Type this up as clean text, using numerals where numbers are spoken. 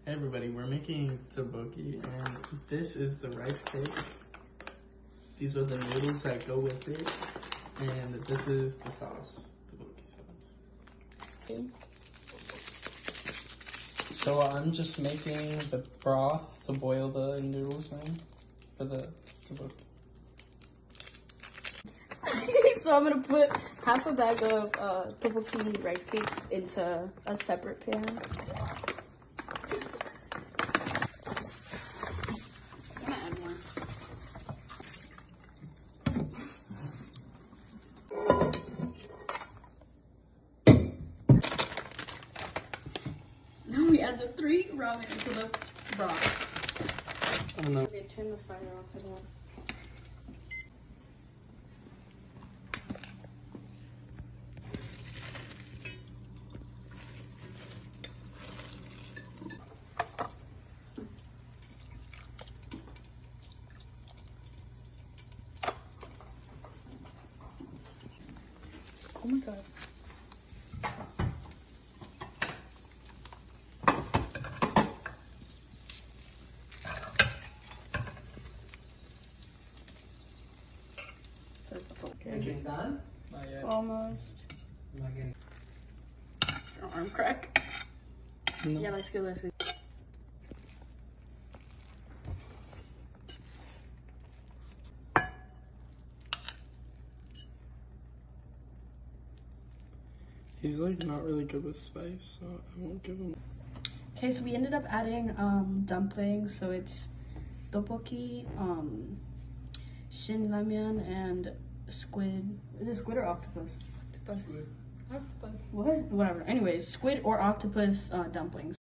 Hey everybody, we're making tteokbokki and this is the rice cake. These are the noodles that go with it, and this is the sauce, tteokbokki sauce. Okay. So I'm just making the broth to boil the noodles in for the tteokbokki. So I'm gonna put half a bag of tteokbokki rice cakes into a separate pan. Now we add the 3 ramen to the broth. I don't know. Okay, turn the fire off for that. Oh my god. That's okay. Is it done? Not yet. Almost. Not getting. Your arm crack. No. Yeah, let's go, let's go. He's like not really good with spice, so I won't give him. Okay, so we ended up adding dumplings, so it's tteokbokki, shin ramen, and squid. Is it squid or octopus? Squid. Octopus. What? Whatever. Anyways, squid or octopus dumplings.